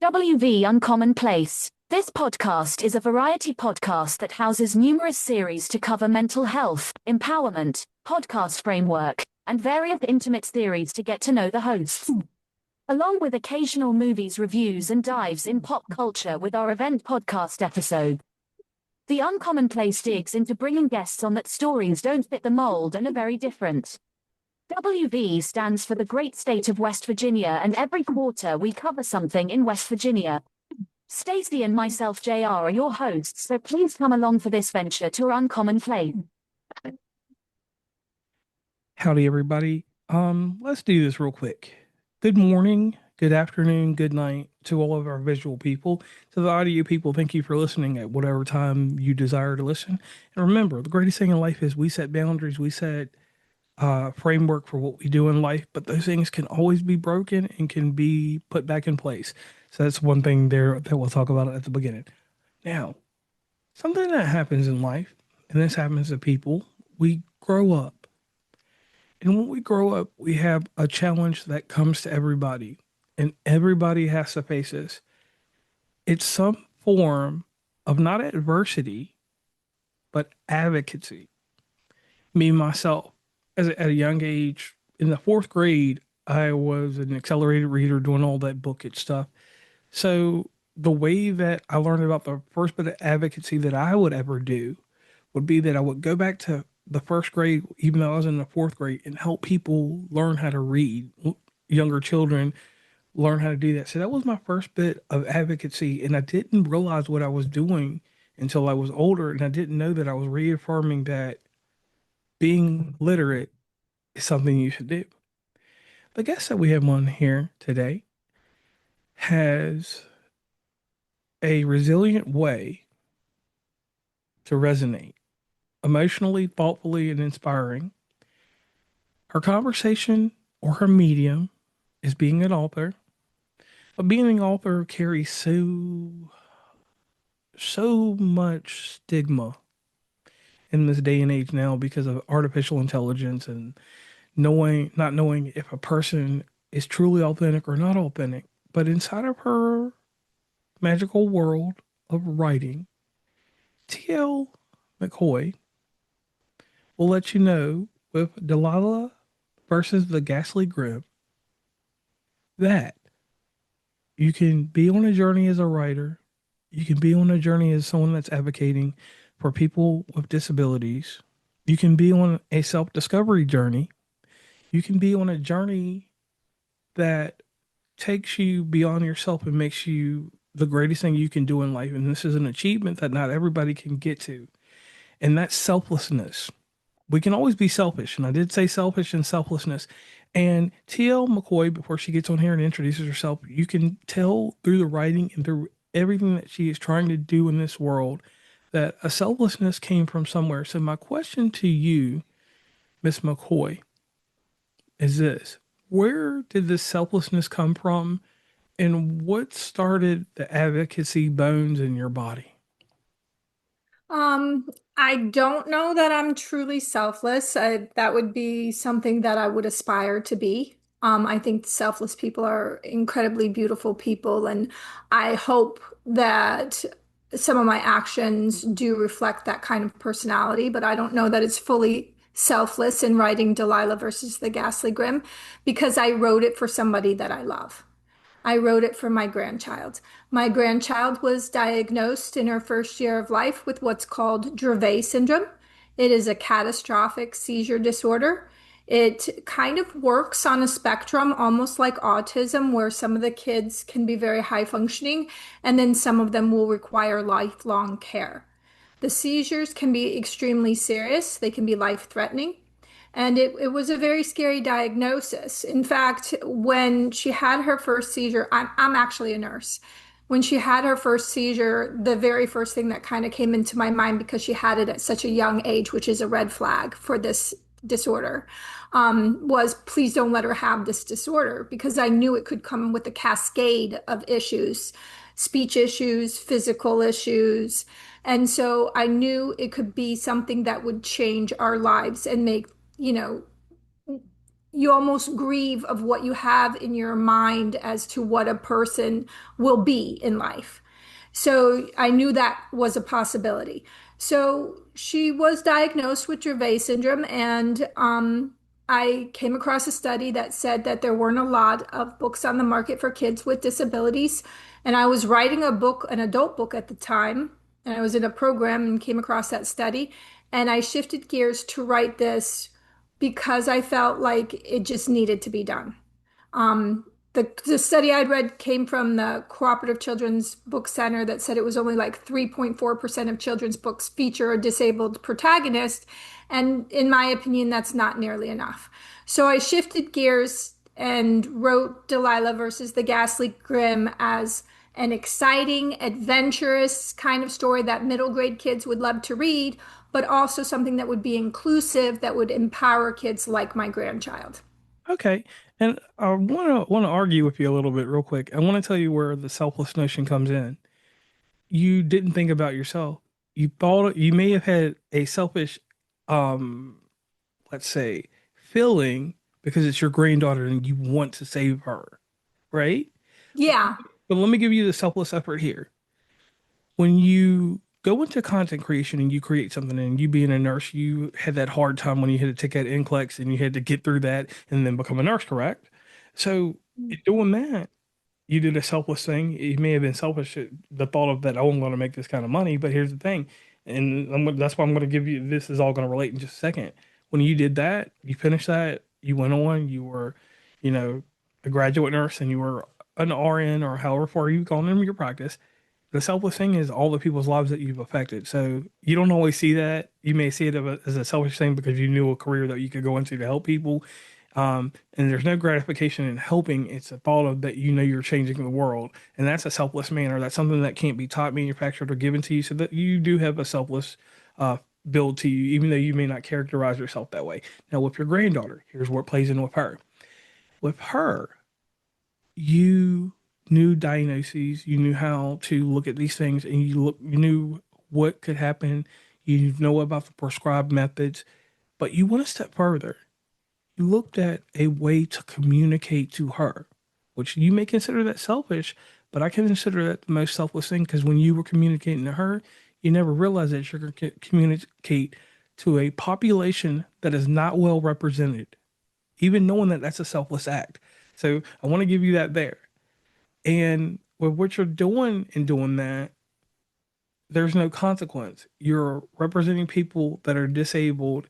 WV Uncommonplace. This podcast is a variety podcast that houses numerous series to cover mental health, empowerment, podcast framework, and various intimate theories to get to know the hosts, along with occasional movies reviews and dives in pop culture with our event podcast episode. The Uncommonplace digs into bringing guests on that stories don't fit the mold and are very different. WV stands for the great state of West Virginia, and every quarter we cover something in West Virginia. Stacey and myself, JR, are your hosts, so please come along for this venture to our uncommon place. Howdy, everybody. Let's do this real quick. Good morning, good afternoon, good night to all of our visual people. To the audio people, thank you for listening at whatever time you desire to listen. And remember, the greatest thing in life is we set boundaries, we set framework for what we do in life, but those things can always be broken and can be put back in place. So that's one thing there that we'll talk about at the beginning. Now, something that happens in life, and this happens to people, we grow up. And when we grow up, we have a challenge that comes to everybody, and everybody has to face this. It's some form of not adversity, but advocacy. Me, myself, at a young age, in the fourth grade, I was an accelerated reader doing all that bookage stuff. So the way that I learned about the first bit of advocacy that I would ever do would be that I would go back to the first grade, even though I was in the fourth grade, and help people learn how to read, younger children learn how to do that. So that was my first bit of advocacy. And I didn't realize what I was doing until I was older. And I didn't know that I was reaffirming that being literate is something you should do. The guest that we have on here today has a resilient way to resonate, emotionally, thoughtfully, and inspiring. Her conversation or her medium is being an author, but being an author carries so much stigma in this day and age now because of artificial intelligence and not knowing if a person is truly authentic or not authentic. But inside of her magical world of writing, T.L. McCoy will let you know with Delilah versus the Ghastly Grimm that you can be on a journey as a writer. You can be on a journey as someone that's advocating for people with disabilities. You can be on a self-discovery journey. You can be on a journey that takes you beyond yourself and makes you the greatest thing you can do in life. And this is an achievement that not everybody can get to. And that's selflessness. We can always be selfish. And I did say selfish and selflessness. And T.L. McCoy, before she gets on here and introduces herself, you can tell through the writing and through everything that she is trying to do in this world that a selflessness came from somewhere. So my question to you, Miss McCoy, is this: where did this selflessness come from, and what started the advocacy bones in your body? Um, I don't know that I'm truly selfless. That would be something that I would aspire to be. I think selfless people are incredibly beautiful people, and I hope that some of my actions do reflect that kind of personality, but I don't know that it's fully selfless in writing Delilah versus the Ghastly Grimm because I wrote it for somebody that I love. I wrote it for my grandchild. My grandchild was diagnosed in her first year of life with what's called Dravet Syndrome. It is a catastrophic seizure disorder. It kind of works on a spectrum, almost like autism, where some of the kids can be very high functioning, and then some of them will require lifelong care. The seizures can be extremely serious, they can be life threatening. And it was a very scary diagnosis. In fact, when she had her first seizure, I'm actually a nurse. When she had her first seizure, the very first thing that kind of came into my mind, because she had it at such a young age, which is a red flag for this disorder, was please don't let her have this disorder, because I knew it could come with a cascade of issues, speech issues, physical issues. And so I knew it could be something that would change our lives and make, you know, you almost grieve of what you have in your mind as to what a person will be in life. So I knew that was a possibility. So she was diagnosed with Dravet syndrome, and I came across a study that said that there weren't a lot of books on the market for kids with disabilities. And I was writing a book, an adult book at the time, and I was in a program and came across that study. And I shifted gears to write this because I felt like it just needed to be done. The study I'd read came from the Cooperative Children's Book Center that said it was only like 3.4% of children's books feature a disabled protagonist. And in my opinion, that's not nearly enough. So I shifted gears and wrote Delilah versus the Ghastly Grimm as an exciting, adventurous kind of story that middle grade kids would love to read, but also something that would be inclusive, that would empower kids like my grandchild. Okay. And I want to argue with you a little bit real quick. I want to tell you where the selfless notion comes in. You didn't think about yourself. You thought you may have had a selfish, um, let's say, feeling because it's your granddaughter and you want to save her, right? Yeah. But let me give you the selfless effort here. When you go into content creation and you create something and you being a nurse, you had that hard time when you had to take that NCLEX and you had to get through that and then become a nurse, correct? So in doing that, you did a selfless thing. It may have been selfish, the thought of that, oh, I'm going to make this kind of money. But here's the thing, and that's why I'm going to give you this is all going to relate in just a second. When you did that, you finished that, you went on, you were, you know, a graduate nurse and you were an RN or however far you've gone in your practice. The selfless thing is all the people's lives that you've affected. So you don't always see that. You may see it as a selfish thing because you knew a career that you could go into to help people. And there's no gratification in helping. It's a thought of that you're changing the world. And that's a selfless manner. That's something that can't be taught, manufactured, or given to you. So that you do have a selfless uh, build to you, even though you may not characterize yourself that way. Now, with your granddaughter, here's what plays in with her. With her, you knew diagnoses, you knew how to look at these things, and you knew what could happen. You know about the prescribed methods, but you went a step further. You looked at a way to communicate to her, which you may consider that selfish, but I can consider that the most selfless thing because when you were communicating to her, you never realized that you're going to communicate to a population that is not well represented, even knowing that that's a selfless act. So I want to give you that there. And with what you're doing in doing that, there's no consequence. You're representing people that are disabled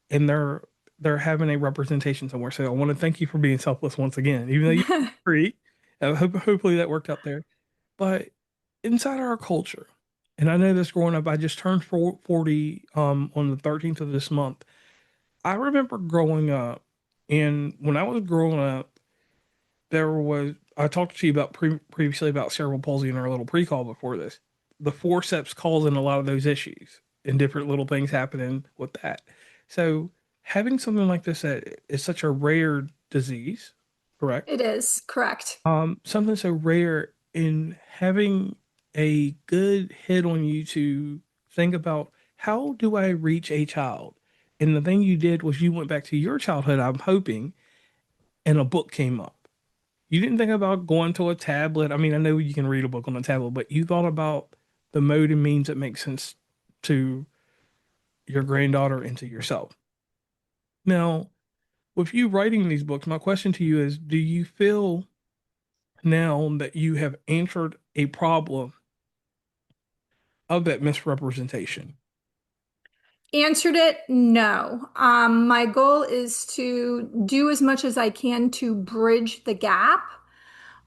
and they're having a representation somewhere. So I want to thank you for being selfless once again, even though you're free. Hopefully that worked out there. But inside our culture, and I know this growing up, I just turned 40 on the 13th of this month. I remember growing up, and when I was growing up, there was I talked to you about previously about cerebral palsy in our little pre-call before this. The forceps causing a lot of those issues and different little things happening with that. So having something like this that is such a rare disease, correct? It is correct. Something so rare in having a good hit on you to think about how do I reach a child? And the thing you did was you went back to your childhood, I'm hoping, and a book came up. You didn't think about going to a tablet. I mean, I know you can read a book on a tablet, but you thought about the mode and means that make sense to your granddaughter and to yourself. Now, with you writing these books, my question to you is, do you feel now that you have answered a problem of that misrepresentation? Answered it, no. My goal is to do as much as I can to bridge the gap.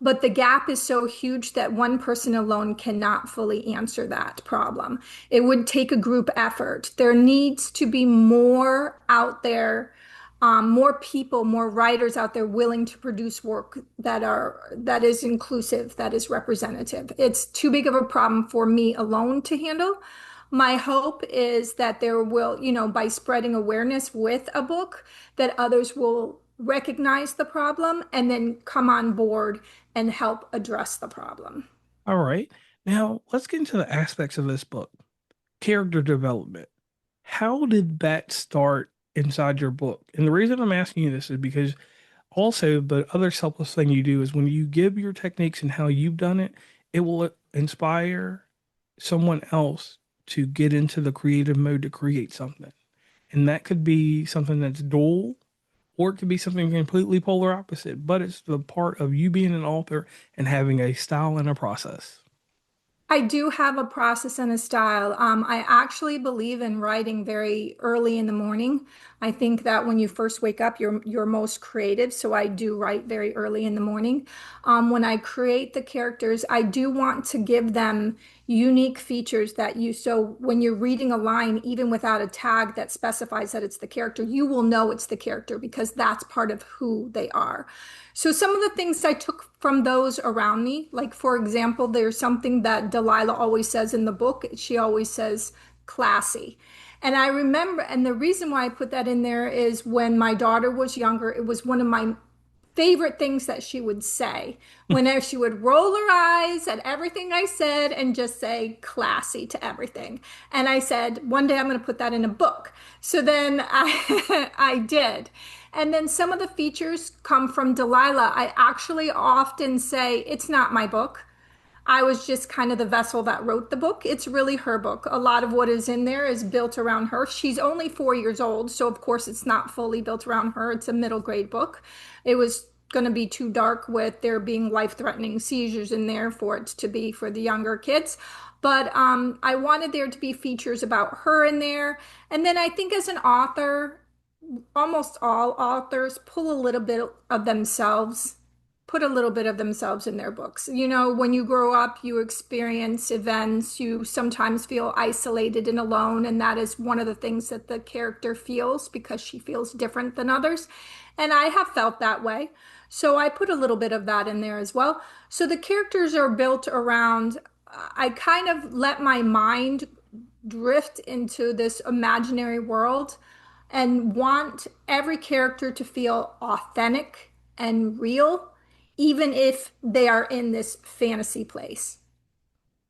But the gap is so huge that one person alone cannot fully answer that problem. It would take a group effort. There needs to be more out there, more people, more writers out there willing to produce work that is inclusive, that is representative. It's too big of a problem for me alone to handle. My hope is that there will, by spreading awareness with a book, that others will recognize the problem and then come on board and help address the problem. All right. Now, let's get into the aspects of this book. Character development. How did that start inside your book. And the reason I'm asking you this is because also the other selfless thing you do is when you give your techniques and how you've done it, it will inspire someone else to get into the creative mode to create something. And that could be something that's dual, or it could be something completely polar opposite, but it's the part of you being an author and having a style and a process. I do have a process and a style. I actually believe in writing very early in the morning. I think that when you first wake up, you're most creative. So I do write very early in the morning. When I create the characters, I do want to give them unique features that you, so when you're reading a line, even without a tag that specifies that it's the character, you will know it's the character because that's part of who they are. So some of the things I took from those around me, like for example, there's something that Delilah always says in the book. She always says classy. And I remember, and the reason why I put that in there is when my daughter was younger, it was one of my favorite things that she would say whenever she would roll her eyes at everything I said and just say classy to everything. And I said, one day I'm going to put that in a book. So then I did. And then some of the features come from Delilah. I actually often say, it's not my book. I was just kind of the vessel that wrote the book. It's really her book. A lot of what is in there is built around her. She's only 4 years old, so of course it's not fully built around her. It's a middle grade book. It was going to be too dark with there being life-threatening seizures in there for it to be for the younger kids. But I wanted there to be features about her in there. And then I think as an author, almost all authors pull a little bit of themselves, put a little bit of themselves in their books. You know, when you grow up, you experience events, you sometimes feel isolated and alone, and that is one of the things that the character feels because she feels different than others. And I have felt that way. So I put a little bit of that in there as well. So the characters are built around, I kind of let my mind drift into this imaginary world and want every character to feel authentic and real, even if they are in this fantasy place.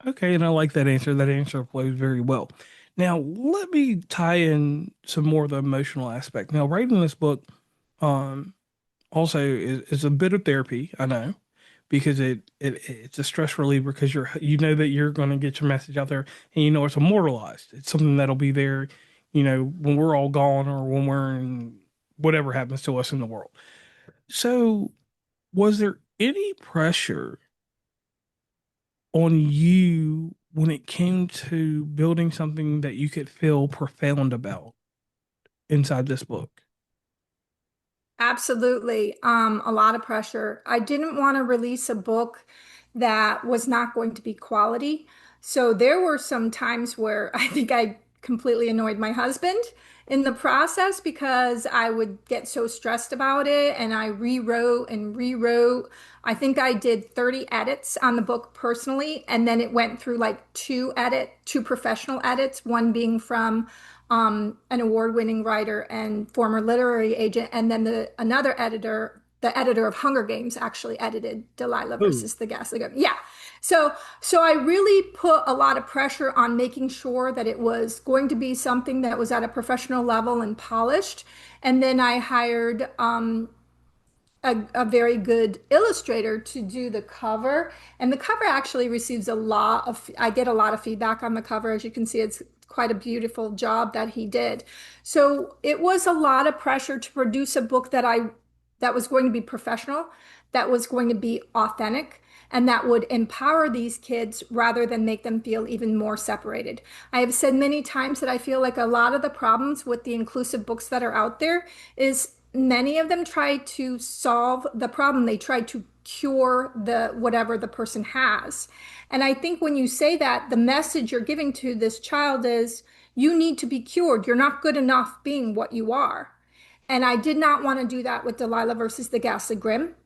Okay, and I like that answer. That answer plays very well. Now, let me tie in some more of the emotional aspect. Now, writing this book um, also is a bit of therapy, I know, because it's a stress reliever because you know that you're going to get your message out there and you know it's immortalized. It's something that'll be there, when we're all gone or when we're in whatever happens to us in the world. So, was there any pressure on you when it came to building something that you could feel profound about inside this book? Absolutely. A lot of pressure. I didn't want to release a book that was not going to be quality. So there were some times where I think I completely annoyed my husband in the process because I would get so stressed about it and I rewrote and rewrote. I think I did 30 edits on the book personally, and then it went through like two professional edits, one being from an award-winning writer and former literary agent, and then another editor, the editor of Hunger Games, actually edited Delilah Oh, versus the Ghastly Grimm. Yeah, so I really put a lot of pressure on making sure that it was going to be something that was at a professional level and polished. And then I hired a very good illustrator to do the cover. And the cover actually receives I get a lot of feedback on the cover. As you can see, it's quite a beautiful job that he did. So it was a lot of pressure to produce a book that was going to be professional, that was going to be authentic, and that would empower these kids rather than make them feel even more separated. I have said many times that I feel like a lot of the problems with the inclusive books that are out there is many of them try to solve the problem. They try to cure the whatever the person has. And I think when you say that, the message you're giving to this child is you need to be cured. You're not good enough being what you are. And I did not want to do that with Delilah versus the Ghastly Grimm.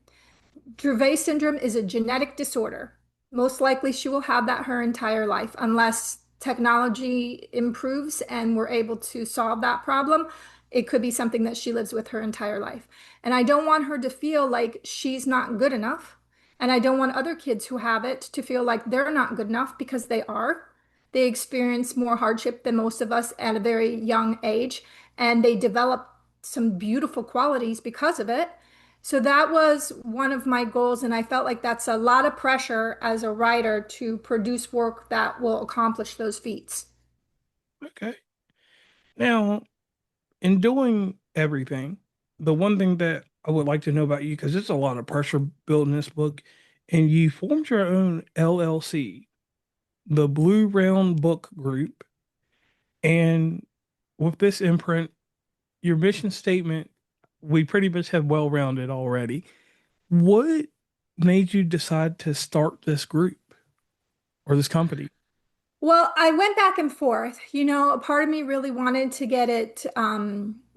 Dravet syndrome is a genetic disorder. Most likely, she will have that her entire life unless technology improves and we're able to solve that problem. It could be something that she lives with her entire life. And I don't want her to feel like she's not good enough. And I don't want other kids who have it to feel like they're not good enough because they are. They experience more hardship than most of us at a very young age, and they develop some beautiful qualities because of it. So that was one of my goals, and I felt like that's a lot of pressure as a writer to produce work that will accomplish those feats. Okay. Now, in doing everything, the one thing that I would like to know about you, because it's a lot of pressure building this book, and you formed your own LLC, the Blue Round Book Group. And with this imprint, your mission statement, we pretty much have well rounded already. What made you decide to start this group or this company? Well, I went back and forth. A part of me really wanted to get it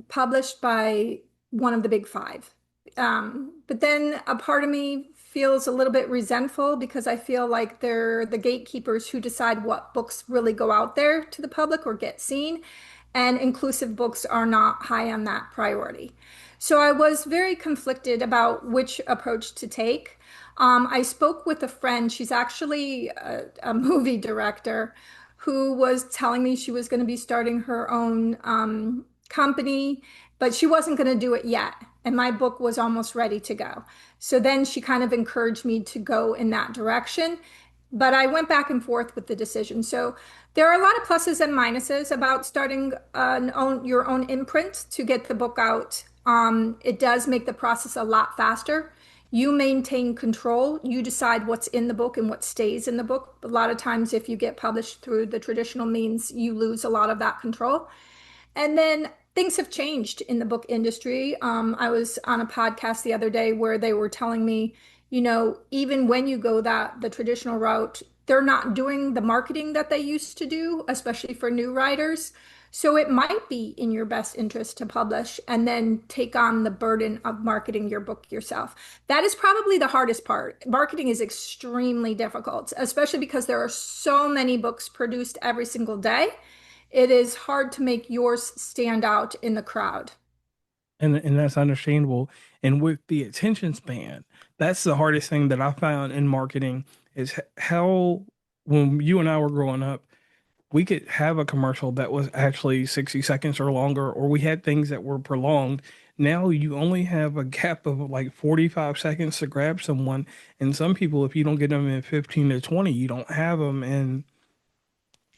published by one of the big five. But then a part of me feels a little bit resentful because I feel like they're the gatekeepers who decide what books really go out there to the public or get seen. And inclusive books are not high on that priority. So I was very conflicted about which approach to take. I spoke with a friend. She's actually a movie director who was telling me she was going to be starting her own company, but she wasn't going to do it yet. And my book was almost ready to go. So then she kind of encouraged me to go in that direction. But I went back and forth with the decision. So there are a lot of pluses and minuses about starting your own imprint to get the book out. It does make the process a lot faster. You maintain control. You decide what's in the book and what stays in the book. A lot of times, if you get published through the traditional means, you lose a lot of that control. And then things have changed in the book industry. I was on a podcast the other day where they were telling me, even when you go the traditional route, they're not doing the marketing that they used to do, especially for new writers. So it might be in your best interest to publish and then take on the burden of marketing your book yourself. That is probably the hardest part. Marketing is extremely difficult, especially because there are so many books produced every single day. It is hard to make yours stand out in the crowd. And that's understandable. And with the attention span, that's the hardest thing that I found in marketing is how when you and I were growing up, we could have a commercial that was actually 60 seconds or longer, or we had things that were prolonged. Now you only have a gap of like 45 seconds to grab someone. And some people, if you don't get them in 15 to 20, you don't have them. And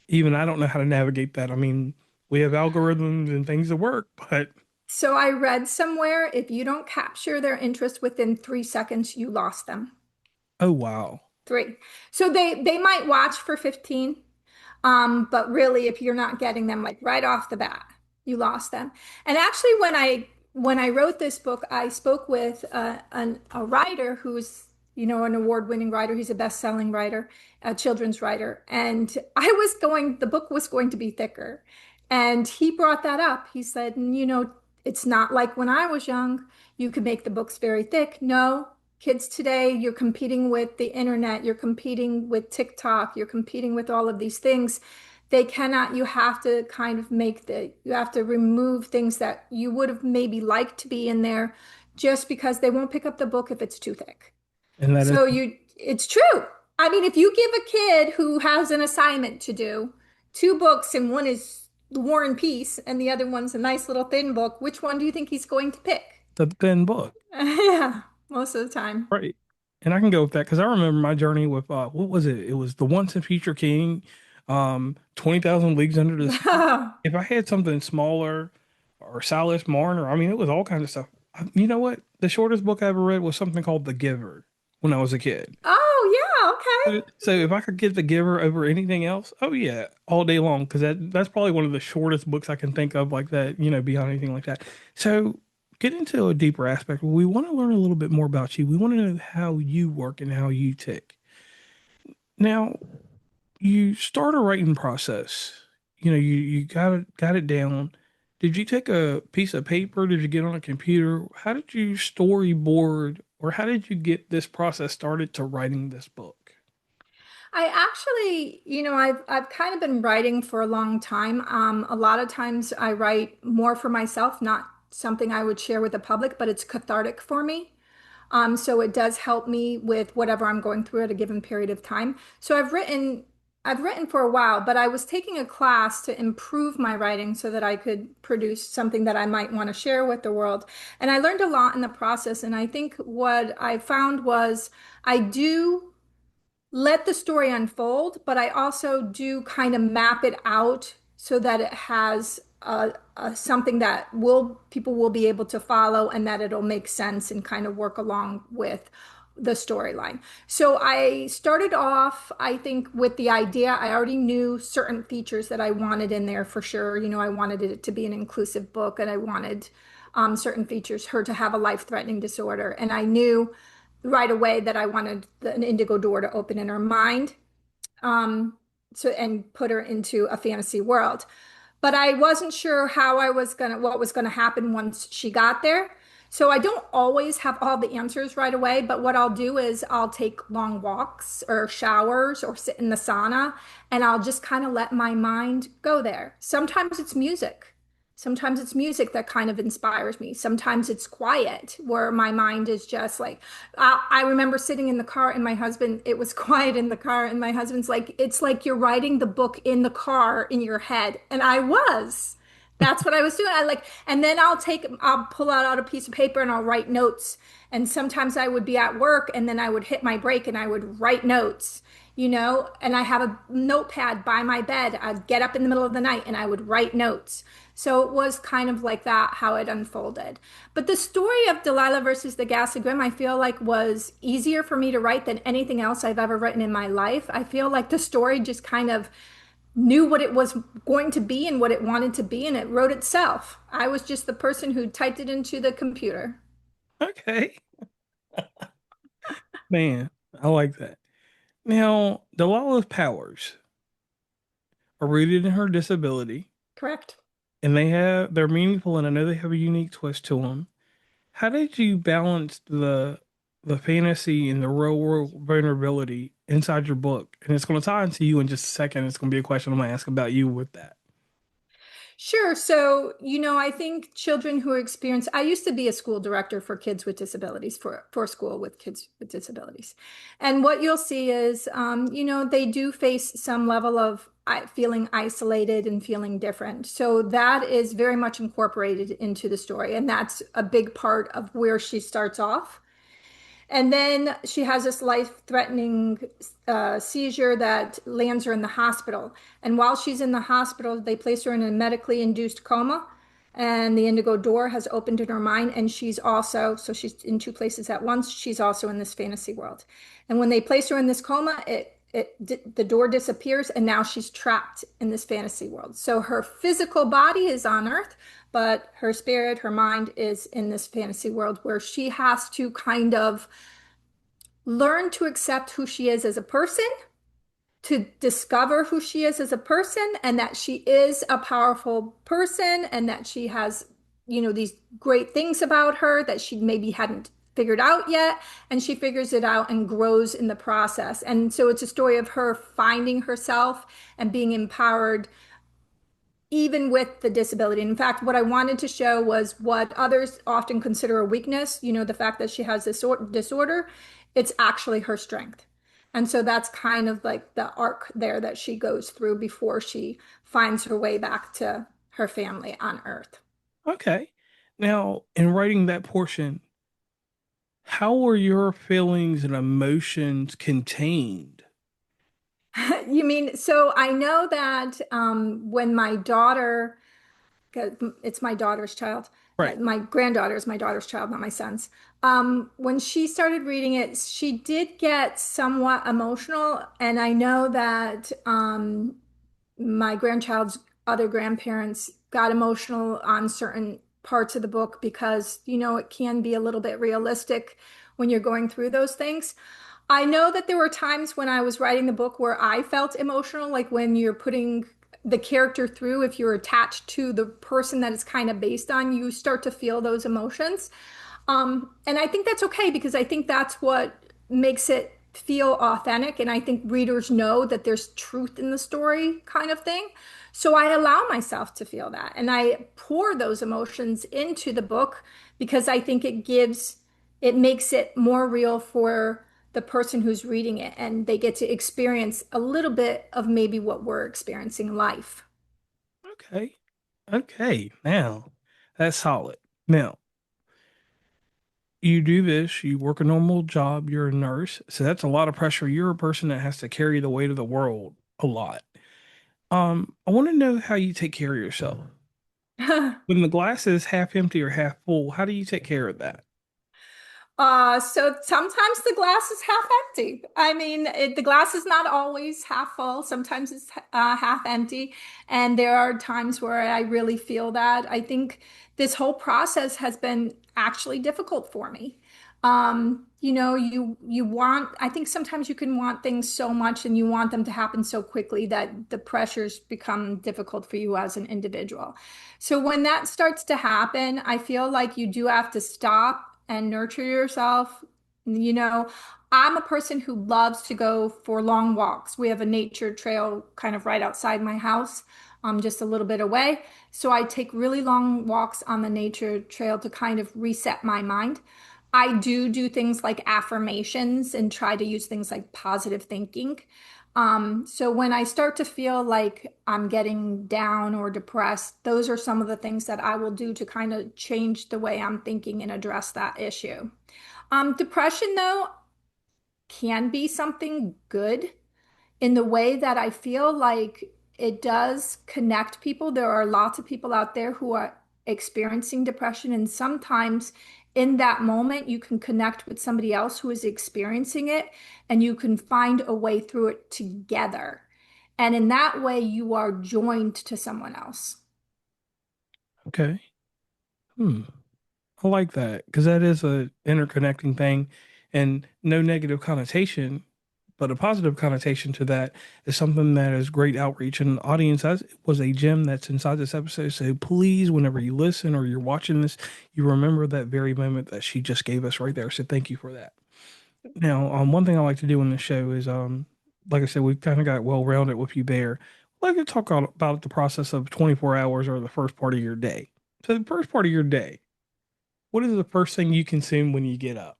even I don't know how to navigate that. I mean, we have algorithms and things that work, but So I read somewhere if you don't capture their interest within 3 seconds, you lost them. oh wow. Three. So they might watch for 15, but really if you're not getting them like right off the bat, you lost them. And actually when I wrote this book, I spoke with a writer who's an award-winning writer. He's a best-selling writer, a children's writer. And the book was going to be thicker. And he brought that up. He said, it's not like when I was young, you could make the books very thick. No, kids today, you're competing with the internet, you're competing with TikTok, you're competing with all of these things. You have to kind of you have to remove things that you would have maybe liked to be in there just because they won't pick up the book if it's too thick. And that is, It's true. I mean, if you give a kid who has an assignment to do two books and one is the War and Peace and the other one's a nice little thin book, which one do you think he's going to pick? the thin book. Yeah, most of the time. Right. And I can go with that because I remember my journey with what was it? It was the Once and Future King, 20,000 Leagues Under the Sea. If I had something smaller or Silas Marner, I mean, it was all kinds of stuff. You know what? The shortest book I ever read was something called The Giver when I was a kid. Oh, yeah, okay. So if I could get The Giver over anything else, oh yeah, all day long, because that's probably one of the shortest books I can think of like that, beyond anything like that. So get into a deeper aspect. We want to learn a little bit more about you. We want to know how you work and how you tick. Now, you start a writing process. You got it down. Did you take a piece of paper? Did you get on a computer? How did you storyboard or how did you get this process started to writing this book? I actually, I've kind of been writing for a long time. A lot of times I write more for myself, not something I would share with the public, but it's cathartic for me. So it does help me with whatever I'm going through at a given period of time. So I've written for a while, but I was taking a class to improve my writing so that I could produce something that I might want to share with the world. And I learned a lot in the process. And I think what I found was I do let the story unfold, but I also do kind of map it out so that it has something that will people will be able to follow and that it'll make sense and kind of work along with the storyline. So I started off, I think, with the idea I already knew certain features that I wanted in there for sure. You know, I wanted it to be an inclusive book and I wanted certain features, her to have a life-threatening disorder. And I knew right away that I wanted an indigo door to open in her mind, um, and put her into a fantasy world. But I wasn't sure what was gonna happen once she got there. So I don't always have all the answers right away, but what I'll do is I'll take long walks or showers or sit in the sauna and I'll just kind of let my mind go there. Sometimes it's music. Sometimes it's music that kind of inspires me. Sometimes it's quiet where my mind is just like, I remember sitting in the car and my husband, it was quiet in the car, and my husband's like, it's like you're writing the book in the car in your head. And I was. That's what I was doing. And then I'll pull out a piece of paper and I'll write notes. And sometimes I would be at work and then I would hit my break and I would write notes, and I have a notepad by my bed. I'd get up in the middle of the night and I would write notes. So it was kind of like that, how it unfolded. But the story of Delilah versus the Ghastly Grimm, I feel like was easier for me to write than anything else I've ever written in my life. I feel like the story just kind of knew what it was going to be and what it wanted to be, and it wrote itself. I was just the person who typed it into the computer. Okay. Man, I like that. Now, Delilah's powers are rooted in her disability, Correct. and they're meaningful, and I know they have a unique twist to them. How did you balance the fantasy and the real world vulnerability inside your book? And it's going to tie into you in just a second. It's going to be a question I'm going to ask about you with that. Sure. So, I think children who experience, I used to be a school director for kids with disabilities, for school with kids with disabilities. And what you'll see is, they do face some level of feeling isolated and feeling different. So that is very much incorporated into the story. And that's a big part of where she starts off. And then she has this life-threatening seizure that lands her in the hospital. And while she's in the hospital, they place her in a medically induced coma. And the indigo door has opened in her mind. And so she's in two places at once. She's also in this fantasy world. And when they place her in this coma, the door disappears. And now she's trapped in this fantasy world. So her physical body is on Earth, but her spirit, her mind is in this fantasy world where she has to kind of learn to accept who she is as a person, to discover who she is as a person, and that she is a powerful person, and that she has, these great things about her that she maybe hadn't figured out yet. And she figures it out and grows in the process. And so it's a story of her finding herself and being empowered even with the disability. In fact, what I wanted to show was what others often consider a weakness, the fact that she has this disorder, it's actually her strength. And so that's kind of like the arc there that she goes through before she finds her way back to her family on Earth. Okay. Now, in writing that portion, how were your feelings and emotions contained? You mean, so I know that when my daughter, 'cause it's my daughter's child. Right. My granddaughter is my daughter's child, not my son's. When she started reading it, she did get somewhat emotional. And I know that my grandchild's other grandparents got emotional on certain parts of the book because, it can be a little bit realistic when you're going through those things. I know that there were times when I was writing the book where I felt emotional, like when you're putting the character through, if you're attached to the person that it's kind of based on, you start to feel those emotions. And I think that's okay because I think that's what makes it feel authentic. And I think readers know that there's truth in the story, kind of thing. So I allow myself to feel that. And I pour those emotions into the book because I think it makes it more real for the person who's reading it, and they get to experience a little bit of maybe what we're experiencing in life. Okay. Okay. Now, that's solid. Now, you do this, you work a normal job, you're a nurse, so that's a lot of pressure. You're a person that has to carry the weight of the world a lot. I want to know how you take care of yourself. When the glass is half empty or half full, how do you take care of that? So sometimes the glass is half empty. I mean, the glass is not always half full. Sometimes it's half empty. And there are times where I really feel that. I think this whole process has been actually difficult for me. You want, I think sometimes you can want things so much and you want them to happen so quickly that the pressures become difficult for you as an individual. So when that starts to happen, I feel like you do have to stop and nurture yourself. You know, I'm a person who loves to go for long walks. We have a nature trail kind of right outside my house, just a little bit away. So I take really long walks on the nature trail to kind of reset my mind. I do things like affirmations and try to use things like positive thinking. So when I start to feel like I'm getting down or depressed, those are some of the things that I will do to kind of change the way I'm thinking and address that issue. Depression, though, can be something good in the way that I feel like it does connect people. There are lots of people out there who are experiencing depression, and sometimes in that moment, you can connect with somebody else who is experiencing it, and you can find a way through it together. And in that way, you are joined to someone else. Okay. Hmm. I like that because that is a interconnecting thing and no negative connotation, but a positive connotation to that is something that is great outreach. And the audience that was a gem that's inside this episode. So please, whenever you listen or you're watching this, you remember that very moment that she just gave us right there. So thank you for that. Now, one thing I like to do in the show is, like I said, we kind of got well rounded with you there. I like to talk about the process of 24 hours or the first part of your day. So the first part of your day, what is the first thing you consume when you get up?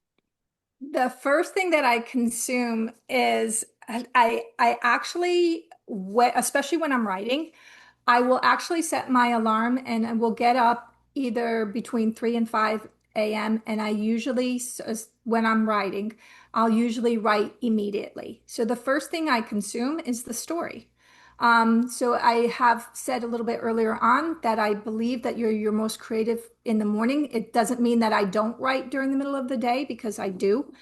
The first thing that I consume is I actually, especially when I'm writing, I will actually set my alarm and I will get up either between 3 and 5 a.m. And I usually, when I'm writing, I'll usually write immediately. So the first thing I consume is the story. So I have said a little bit earlier on that I believe that you're your most creative in the morning. It doesn't mean that I don't write during the middle of the day because I do,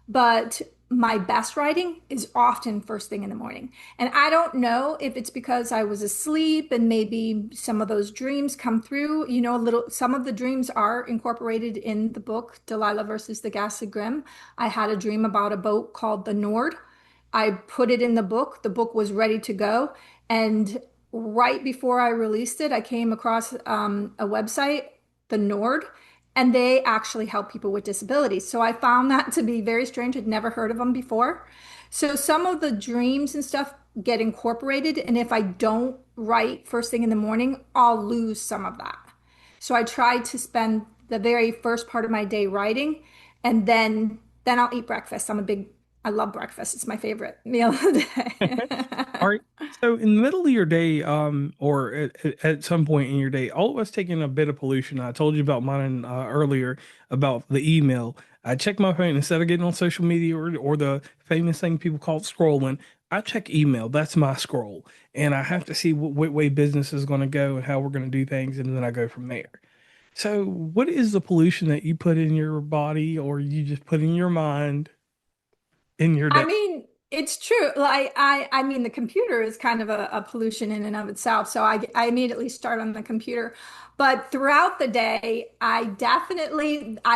but my best writing is often first thing in the morning. And I don't know if it's because I was asleep and maybe some of those dreams come through. You know, a little, some of the dreams are incorporated in the book, Delilah versus the Ghastly Grimm. I had a dream about a boat called the Nord. I put it in the book. The book was ready to go. And right before I released it, I came across a website, the Nord, and they actually help people with disabilities. So I found that to be very strange. I'd never heard of them before. So some of the dreams and stuff get incorporated. And if I don't write first thing in the morning, I'll lose some of that. So I try to spend the very first part of my day writing, and then I'll eat breakfast. I love breakfast. It's my favorite meal of the All day. right. So in the middle of your day, or at some point in your day, all of us taking a bit of pollution. I told you about mine earlier about the email. I check my phone instead of getting on social media or the famous thing people call scrolling. I check email. That's my scroll, and I have to see what way business is going to go and how we're going to do things, and then I go from there. So, what is the pollution that you put in your body or you just put in your mind in your I day? mean, it's true. Like I mean, the computer is kind of a pollution in and of itself. So I immediately start on the computer. But throughout the day, I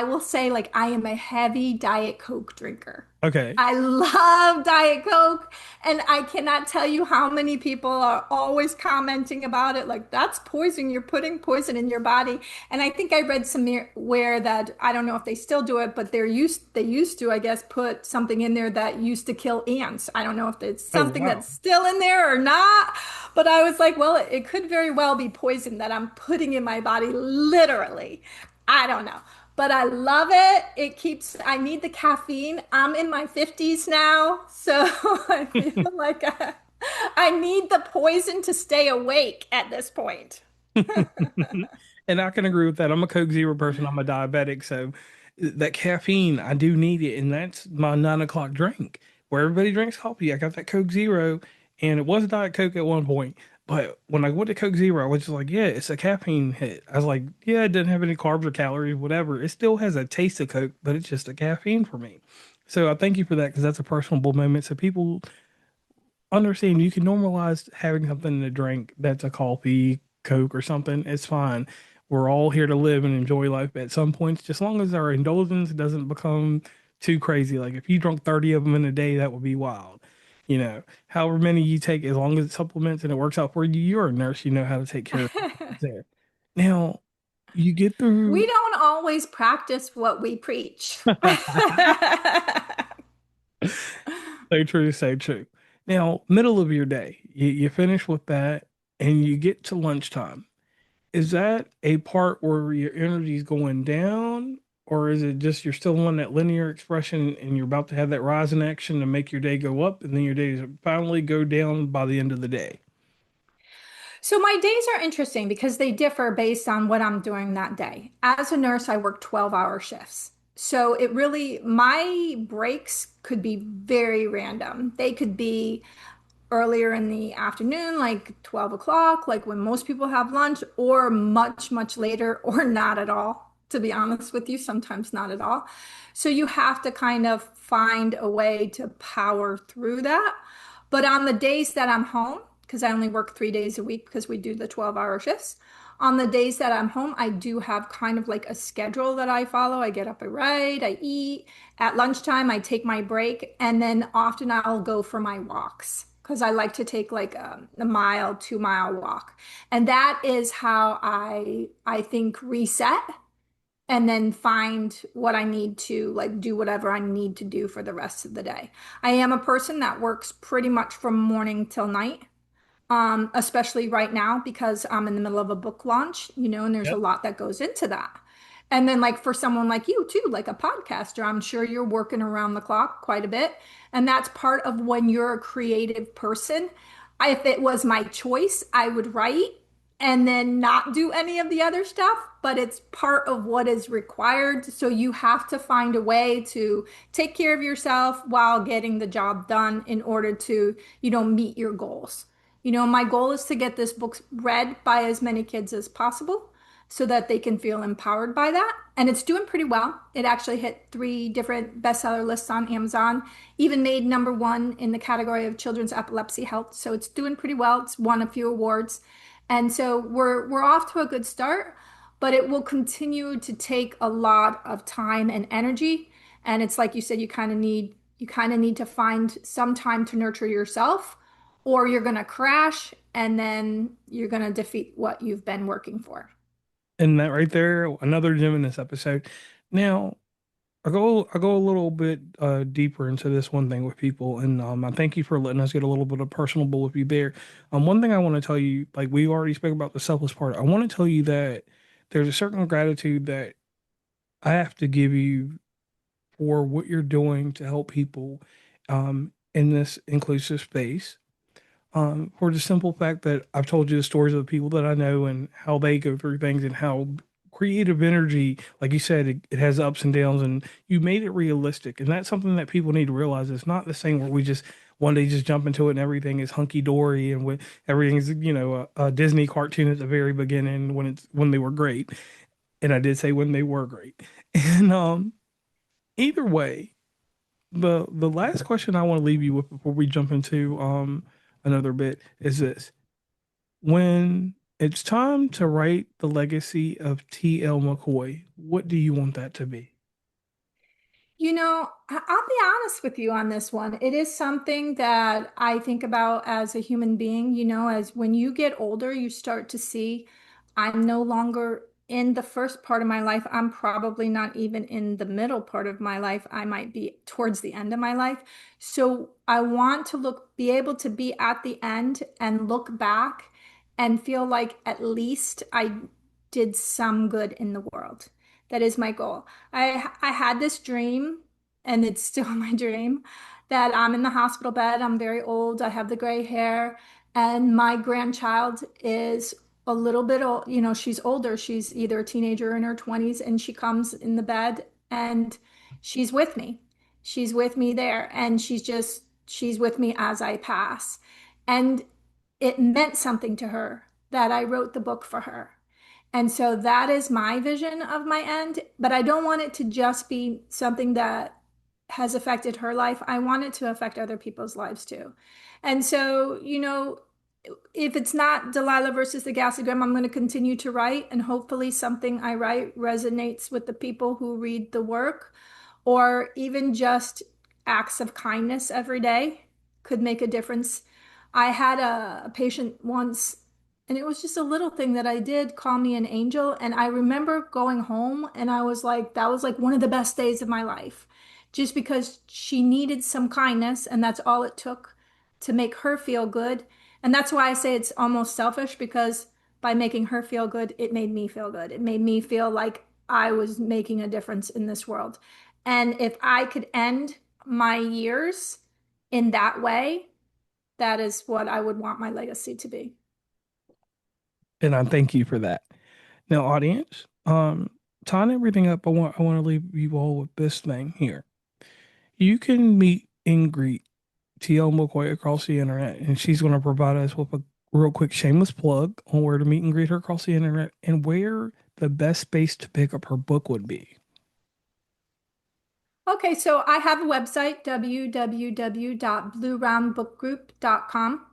will say, like, I am a heavy Diet Coke drinker. Okay. I love Diet Coke, and I cannot tell you how many people are always commenting about it. Like, that's poison. You're putting poison in your body. And I think I read somewhere that I don't know if they still do it, but they used to, I guess, put something in there that used to kill ants. I don't know if it's Oh, something wow. that's still in there or not, but I was like, well, it could very well be poison that I'm putting in my body, literally. I don't know. but I love it. I need the caffeine. I'm in my 50s now, so I feel like I need the poison to stay awake at this point. And I can agree with that. I'm a Coke Zero person. I'm a diabetic, so that caffeine, I do need it, and that's my 9 o'clock drink. Where everybody drinks coffee, I got that Coke Zero, and it was Diet Coke at one point. But when I went to Coke Zero, I was just like, yeah, it's a caffeine hit. I was like, yeah, it doesn't have any carbs or calories, whatever. It still has a taste of Coke, but it's just a caffeine for me. So I thank you for that because that's a personable moment. So people understand you can normalize having something to drink that's a coffee, Coke, or something. It's fine. We're all here to live and enjoy life at some points, just long as our indulgence doesn't become too crazy. Like if you drunk 30 of them in a day, that would be wild. However many you take, as long as it supplements and it works out for you, you're a nurse, you know how to take care of it there. Now, you get We through. don't always practice what we preach. So true, so true. Now, middle of your day, you finish with that and you get to lunchtime. Is that a part where your energy is going down, or is it just you're still on that linear expression and you're about to have that rise in action to make your day go up, and then your days finally go down by the end of the day? So my days are interesting because they differ based on what I'm doing that day. As a nurse, I work 12-hour shifts. So my breaks could be very random. They could be earlier in the afternoon, like 12 o'clock, like when most people have lunch, or much, much later, or not at all, to be honest with you, sometimes not at all. So you have to kind of find a way to power through that. But on the days that I'm home, because I only work 3 days a week because we do the 12-hour shifts. On the days that I'm home, I do have kind of like a schedule that I follow. I get up, I write, I eat. At lunchtime, I take my break, and then often I'll go for my walks because I like to take like a mile, 2 mile walk. And that is how I think reset and then find what I need to like do whatever I need to do for the rest of the day. I am a person that works pretty much from morning till night, especially right now because I'm in the middle of a book launch, and there's a Yep. lot that goes into that. And then, like, for someone like you, too, like a podcaster, I'm sure you're working around the clock quite a bit. And that's part of when you're a creative person. If it was my choice, I would write and then not do any of the other stuff, but it's part of what is required. So you have to find a way to take care of yourself while getting the job done in order to, meet your goals. My goal is to get this book read by as many kids as possible so that they can feel empowered by that. And it's doing pretty well. It actually hit 3 different bestseller lists on Amazon, even made #1 in the category of children's epilepsy health. So it's doing pretty well. It's won a few awards. And so we're off to a good start, but it will continue to take a lot of time and energy. And it's like you said, you kind of need to find some time to nurture yourself, or you're going to crash and then you're going to defeat what you've been working for. And that right there, another gem in this episode. Now, I go a little bit deeper into this one thing with people, and I thank you for letting us get a little bit of personable with you there. One thing I want to tell you, like we already spoke about the selfless part, I want to tell you that there's a certain gratitude that I have to give you for what you're doing to help people in this inclusive space. For the simple fact that I've told you the stories of the people that I know and how they go through things and how creative energy, like you said, it has ups and downs, and you made it realistic. And that's something that people need to realize. It's not the same where we just one day just jump into it and everything is hunky dory and when everything's, a Disney cartoon at the very beginning when they were great. And I did say when they were great. And either way, the last question I want to leave you with before we jump into another bit is this. When it's time to write the legacy of T.L. McCoy, what do you want that to be? I'll be honest with you on this one. It is something that I think about as a human being. As when you get older, you start to see I'm no longer in the first part of my life. I'm probably not even in the middle part of my life. I might be towards the end of my life. So I want to be able to be at the end and look back and feel like at least I did some good in the world. That is my goal. I had this dream, and it's still my dream, that I'm in the hospital bed. I'm very old. I have the gray hair, and my grandchild is a little bit old. You know, she's older. She's either a teenager in her 20s, and she comes in the bed and she's with me. She's with me there, and she's with me as I pass. And it meant something to her that I wrote the book for her. And so that is my vision of my end, but I don't want it to just be something that has affected her life. I want it to affect other people's lives too. And so, you know, if it's not Delilah versus the Ghastly Grimm, I'm going to continue to write, and hopefully something I write resonates with the people who read the work, or even just acts of kindness every day could make a difference. I had a patient once, and it was just a little thing that I did, call me an angel. And I remember going home and I was like, that was like one of the best days of my life, just because she needed some kindness, and that's all it took to make her feel good. And that's why I say it's almost selfish, because by making her feel good, it made me feel good. It made me feel like I was making a difference in this world. And if I could end my years in that way, that is what I would want my legacy to be. And I thank you for that. Now, audience, tying everything up, I want to leave you all with this thing here. You can meet and greet TL McCoy across the internet, and she's going to provide us with a real quick shameless plug on where to meet and greet her across the internet and where the best space to pick up her book would be. Okay, so I have a website, www.blueroundbookgroup.com.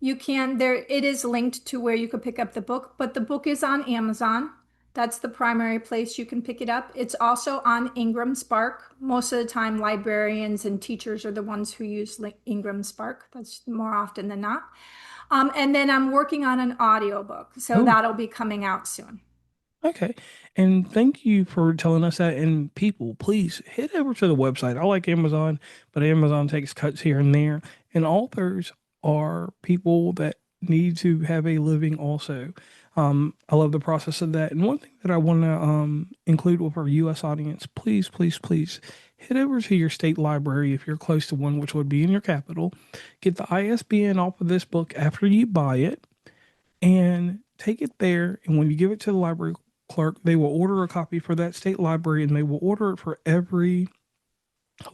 You can, there, it is linked to where you could pick up the book, but the book is on Amazon. That's the primary place you can pick it up. It's also on Ingram Spark. Most of the time, librarians and teachers are the ones who use Ingram Spark. That's more often than not. And then I'm working on an audiobook, so Oh, that'll be coming out soon. okay. And thank you for telling us that. And people, please head over to the website. I like Amazon, but Amazon takes cuts here and there. And authors are people that need to have a living also. I love the process of that. And one thing that I want to include with our U.S. audience, please, please, please head over to your state library if you're close to one, which would be in your capital. Get the ISBN off of this book after you buy it and take it there. And when you give it to the library clerk, they will order a copy for that state library, and they will order it for every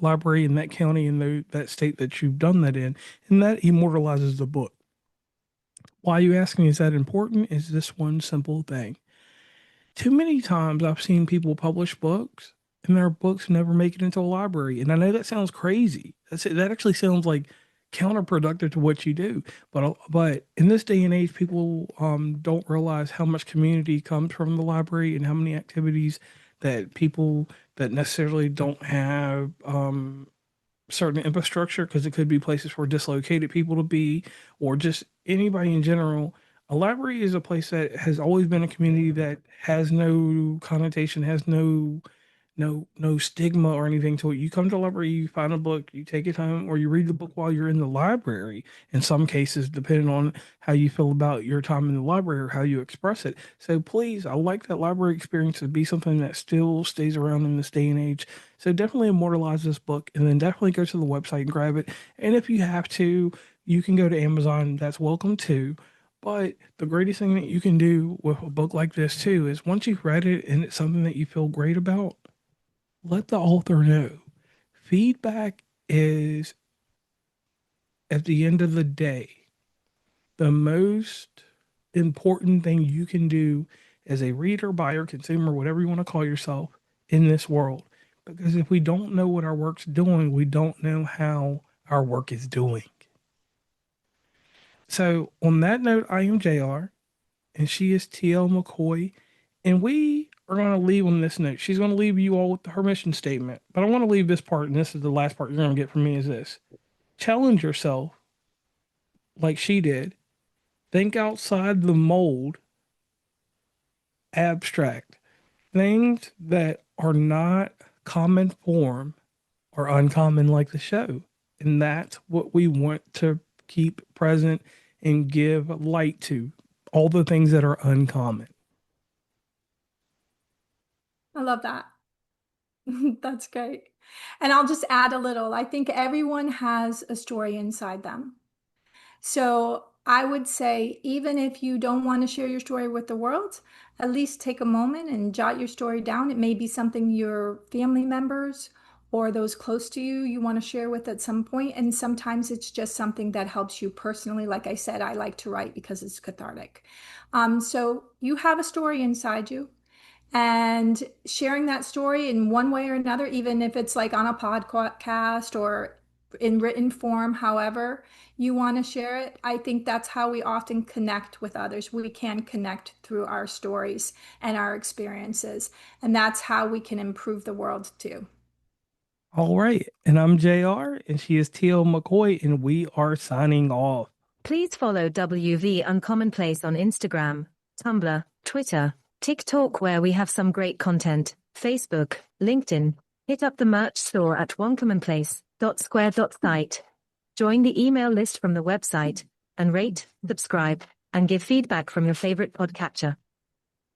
library in that county and that state that you've done that in. And that immortalizes the book. Why are you asking, is that important? Is this one simple thing? Too many times I've seen people publish books and their books never make it into a library. And I know that sounds crazy. That actually sounds like counterproductive to what you do. But in this day and age, people don't realize how much community comes from the library and how many activities that people that necessarily don't have certain infrastructure, because it could be places for dislocated people to be, or just anybody in general. A library is a place that has always been a community that has no connotation, has no stigma or anything to it. You come to the library, you find a book, you take it home, or you read the book while you're in the library. In some cases, depending on how you feel about your time in the library or how you express it. So please, I like that library experience to be something that still stays around in this day and age. So definitely immortalize this book, and then definitely go to the website and grab it. And if you have to, you can go to Amazon. That's welcome too. But the greatest thing that you can do with a book like this too is, once you've read it and it's something that you feel great about, let the author know. Feedback is, at the end of the day, the most important thing you can do as a reader, buyer, consumer, whatever you want to call yourself, in this world. Because if we don't know what our work's doing, we don't know how our work is doing. So, on that note, I am JR, and she is TL McCoy. And we are going to leave on this note. She's going to leave you all with her mission statement. But I want to leave this part, and this is the last part you're going to get from me, is this. Challenge yourself like she did. Think outside the mold. Abstract. Things that are not common form are uncommon, like the show. And that's what we want to keep present and give light to. All the things that are uncommon. I love that. That's great. And I'll just add a little. I think everyone has a story inside them. So I would say, even if you don't want to share your story with the world, at least take a moment and jot your story down. It may be something your family members or those close to you want to share with at some point. And sometimes it's just something that helps you personally. Like I said, I like to write because it's cathartic. So you have a story inside you. And sharing that story in one way or another, even if it's like on a podcast or in written form, however you want to share it, I think that's how we often connect with others. We can connect through our stories and our experiences, and that's how we can improve the world too. All right. And I'm JR, and she is Teal McCoy, and we are signing off. Please follow WV Uncommonplace on Instagram, Tumblr, Twitter, TikTok, where we have some great content, Facebook, LinkedIn. Hit up the merch store at oncommonplace.square.site. Join the email list from the website, and rate, subscribe, and give feedback from your favorite podcatcher.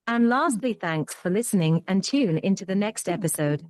And lastly, thanks for listening, and tune into the next episode.